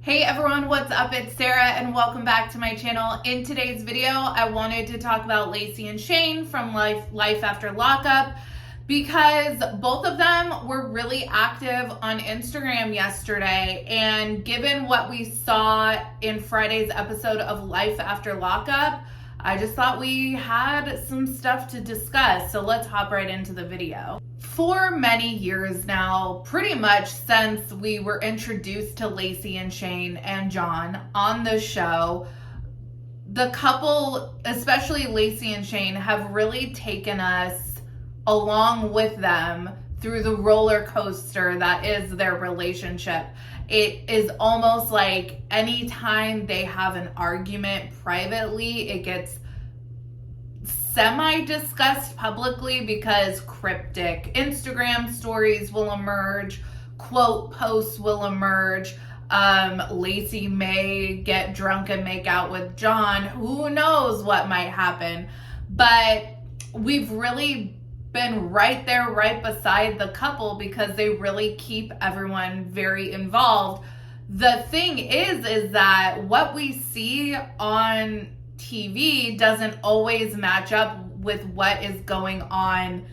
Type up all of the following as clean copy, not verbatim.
Hey everyone, what's up? It's Sarah and welcome back to my channel. In today's video, I wanted to talk about Lacey and Shane from Life After Lockup because both of them were really active on Instagram yesterday, and given what we saw in Friday's episode of Life After Lockup, I just thought we had some stuff to discuss, so let's hop right into the video. For many years now, pretty much since we were introduced to Lacey and Shane and John on the show, the couple, especially Lacey and Shane, have really taken us along with them through the roller coaster that is their relationship. It is almost like anytime they have an argument privately, it gets semi-discussed publicly because cryptic Instagram stories will emerge, quote posts will emerge. Lacey may get drunk and make out with John. Who knows what might happen? But we've really been right there, right beside the couple because they really keep everyone very involved. The thing is that what we see on TV doesn't always match up with what is going on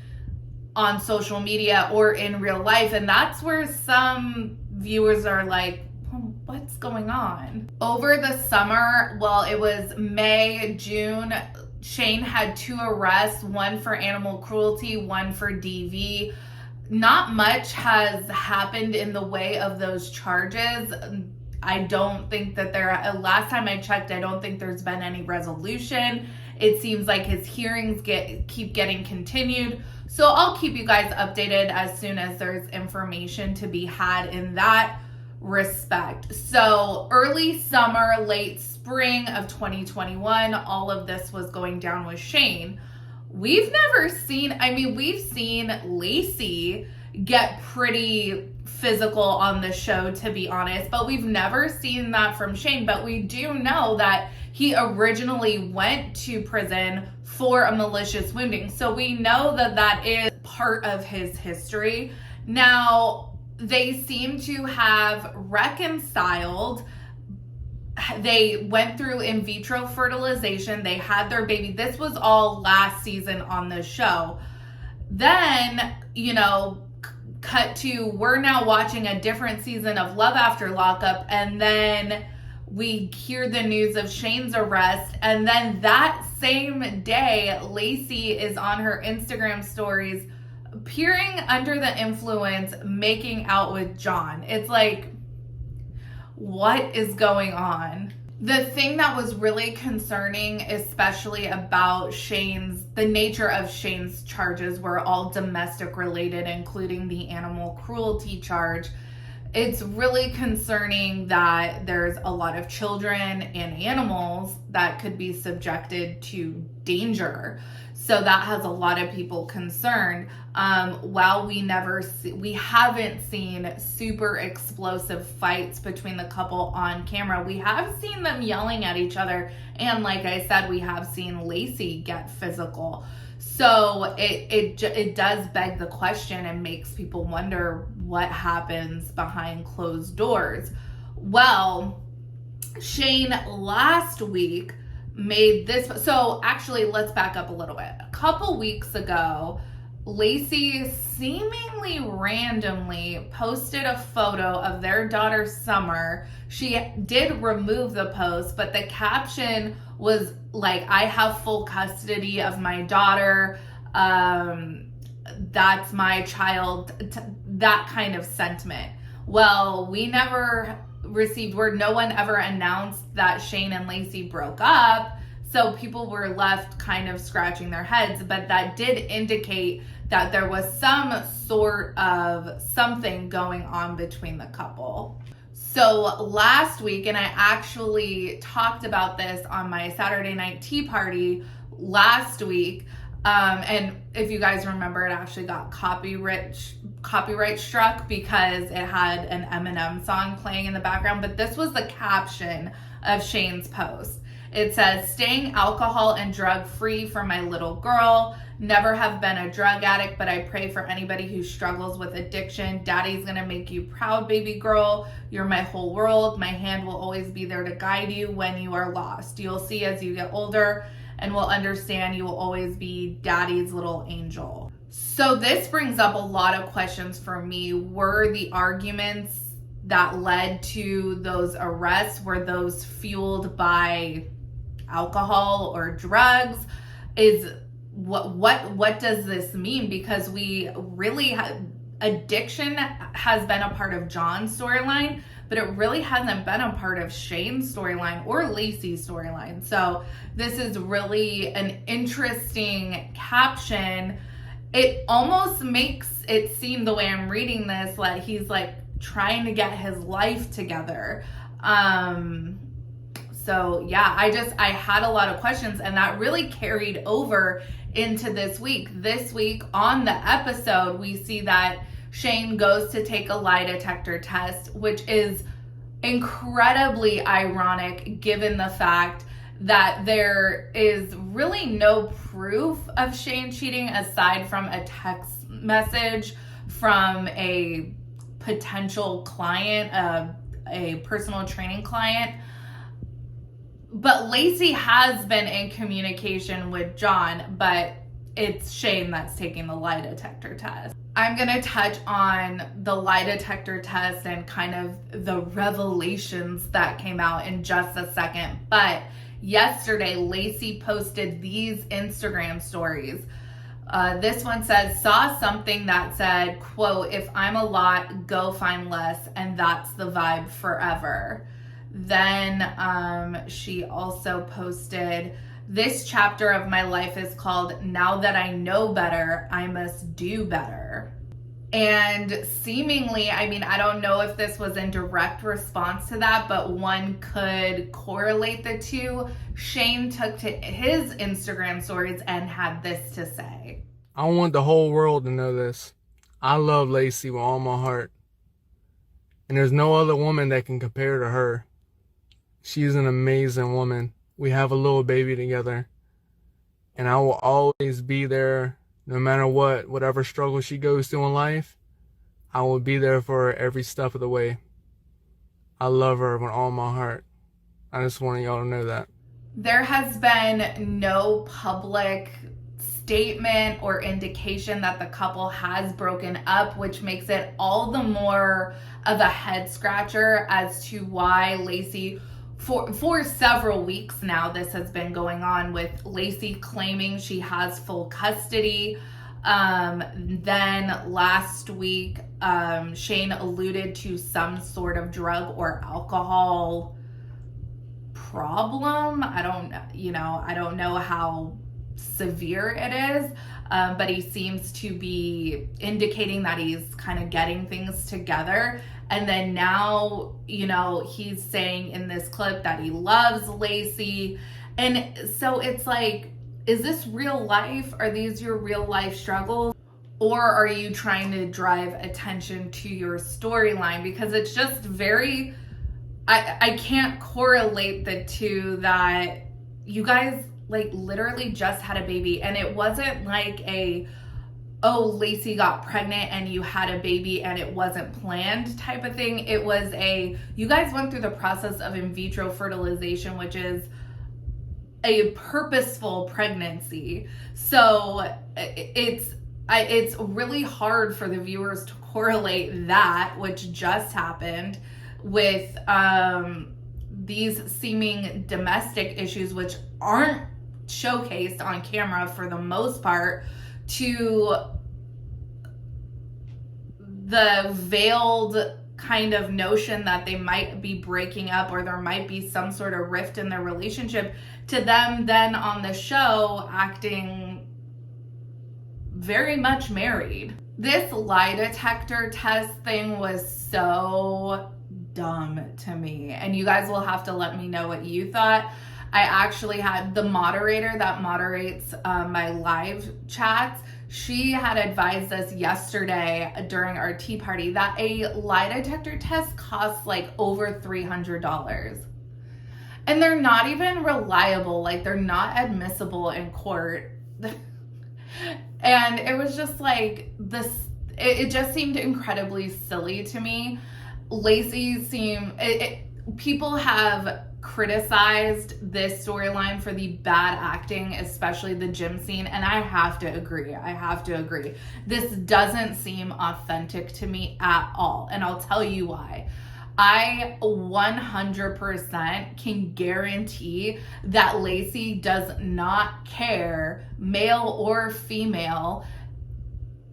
social media or in real life, and that's where some viewers are like, what's going on? Over the summer, well, it was May, June, Shane had 2 arrests, one for animal cruelty, one for DV. Not much has happened in the way of those charges. I don't think that last time I checked, I don't think there's been any resolution. It seems like his hearings keep getting continued. So I'll keep you guys updated as soon as there's information to be had in that respect. So early summer, late spring of 2021, all of this was going down with Shane. We've seen Lacey get pretty physical on the show, to be honest, but we've never seen that from Shane. But we do know that he originally went to prison for a malicious wounding, so we know that that is part of his history. Now they seem to have reconciled. They went through in vitro fertilization, they had their baby. This was all last season on the show. Then, cut to, we're now watching a different season of Love After Lockup, and then we hear the news of Shane's arrest, and then that same day, Lacey is on her Instagram stories appearing under the influence, making out with John. It's like, what is going on? The thing that was really concerning, especially about the nature of Shane's charges were all domestic related, including the animal cruelty charge. It's really concerning that there's a lot of children and animals that could be subjected to danger. So that has a lot of people concerned. While we haven't seen super explosive fights between the couple on camera, we have seen them yelling at each other. And like I said, we have seen Lacey get physical. So it does beg the question and makes people wonder what happens behind closed doors. Well, Shane last week made this. So actually, let's back up a little bit. A couple weeks ago, Lacey seemingly randomly posted a photo of their daughter Summer. She did remove the post, but the caption was like, I have full custody of my daughter. That's my child. That kind of sentiment. Well, we never received word. No one ever announced that Shane and Lacey broke up. So people were left kind of scratching their heads, but that did indicate that there was some sort of something going on between the couple. So last week, and I actually talked about this on my Saturday night tea party last week, and if you guys remember, it actually got copyright struck because it had an Eminem song playing in the background, but this was the caption of Shane's post. It says, staying alcohol and drug free for my little girl. Never have been a drug addict, but I pray for anybody who struggles with addiction. Daddy's gonna make you proud, baby girl. You're my whole world. My hand will always be there to guide you when you are lost. You'll see as you get older and will understand you will always be daddy's little angel. So this brings up a lot of questions for me. Were the arguments that led to those arrests, were those fueled by alcohol or drugs? What does this mean? Because we really addiction has been a part of John's storyline, but it really hasn't been a part of Shane's storyline or Lacey's storyline. So this is really an interesting caption. It almost makes it seem, the way I'm reading this, like he's like trying to get his life together. So yeah, I had a lot of questions, and that really carried over into this week. This week on the episode, we see that Shane goes to take a lie detector test, which is incredibly ironic given the fact that there is really no proof of Shane cheating aside from a text message from a potential client, a personal training client. But Lacey has been in communication with John, but it's Shane that's taking the lie detector test. I'm going to touch on the lie detector test and kind of the revelations that came out in just a second. But yesterday, Lacey posted these Instagram stories. This one says, saw something that said, quote, if I'm a lot, go find less, and that's the vibe forever. Then she also posted, this chapter of my life is called Now That I Know Better, I Must Do Better. And seemingly, I mean, I don't know if this was in direct response to that, but one could correlate the two. Shane took to his Instagram stories and had this to say. I want the whole world to know this. I love Lacey with all my heart. And there's no other woman that can compare to her. She's an amazing woman. We have a little baby together. And I will always be there no matter what, whatever struggle she goes through in life. I will be there for her every step of the way. I love her with all my heart. I just want y'all to know that. There has been no public statement or indication that the couple has broken up, which makes it all the more of a head scratcher as to why Lacey, for several weeks now, this has been going on, with Lacey claiming she has full custody. Then last week, Shane alluded to some sort of drug or alcohol problem. I don't know how severe it is, but he seems to be indicating that he's kind of getting things together. And then now, he's saying in this clip that he loves Lacey. And so it's like, is this real life? Are these your real life struggles? Or are you trying to drive attention to your storyline? Because it's just very, I can't correlate the two, that you guys like literally just had a baby, and it wasn't like Lacey got pregnant and you had a baby and it wasn't planned type of thing. It was you guys went through the process of in vitro fertilization, which is a purposeful pregnancy. So it's really hard for the viewers to correlate that, which just happened, with these seeming domestic issues, which aren't showcased on camera for the most part, to the veiled kind of notion that they might be breaking up or there might be some sort of rift in their relationship, to them then on the show acting very much married. This lie detector test thing was so dumb to me, and you guys will have to let me know what you thought. I actually had the moderator that moderates my live chats. She had advised us yesterday during our tea party that a lie detector test costs like over $300. And they're not even reliable. Like, they're not admissible in court. And it was just like this, it just seemed incredibly silly to me. Lacey seemed, people have criticized this storyline for the bad acting, especially the gym scene, and I have to agree. This doesn't seem authentic to me at all, and I'll tell you why. I 100% can guarantee that Lacey does not care, male or female,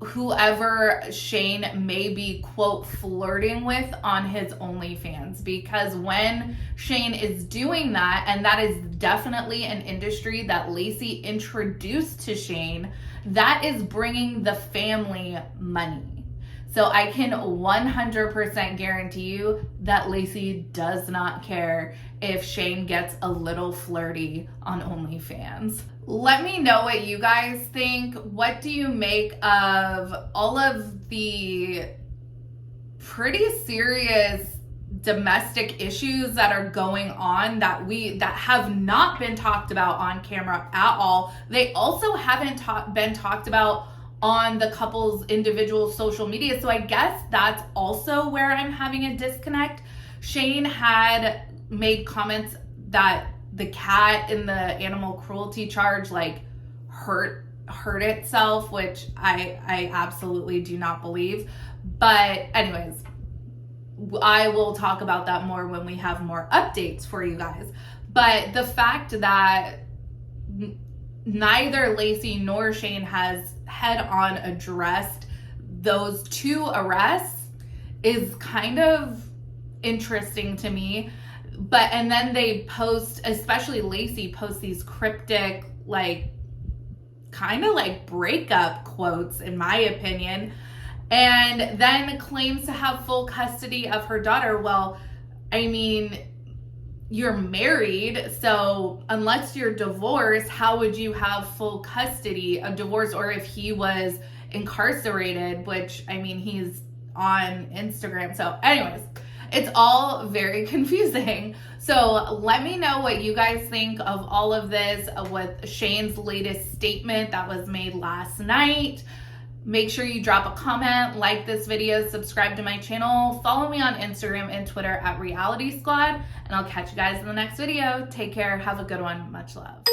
whoever Shane may be, quote, flirting with on his OnlyFans. Because when Shane is doing that, and that is definitely an industry that Lacey introduced to Shane, that is bringing the family money. So I can 100% guarantee you that Lacey does not care if Shane gets a little flirty on OnlyFans. Let me know what you guys think. What do you make of all of the pretty serious domestic issues that are going on that have not been talked about on camera at all? They also haven't been talked about on the couple's individual social media. So I guess that's also where I'm having a disconnect. Shane had made comments that the cat in the animal cruelty charge like hurt itself, which I absolutely do not believe. But anyways, I will talk about that more when we have more updates for you guys. But the fact that neither Lacey nor Shane has head-on addressed those two arrests is kind of interesting to me. And then they post, especially Lacey posts these cryptic, like, kind of like breakup quotes, in my opinion, and then claims to have full custody of her daughter. Well, I mean, you're married, so unless you're divorced, how would you have full custody of divorce? Or if he was incarcerated, which, I mean, he's on Instagram. So anyways, it's all very confusing. So let me know what you guys think of all of this with Shane's latest statement that was made last night. Make sure you drop a comment, like this video, subscribe to my channel, follow me on Instagram and Twitter at Reality Squad, and I'll catch you guys in the next video. Take care. Have a good one. Much love.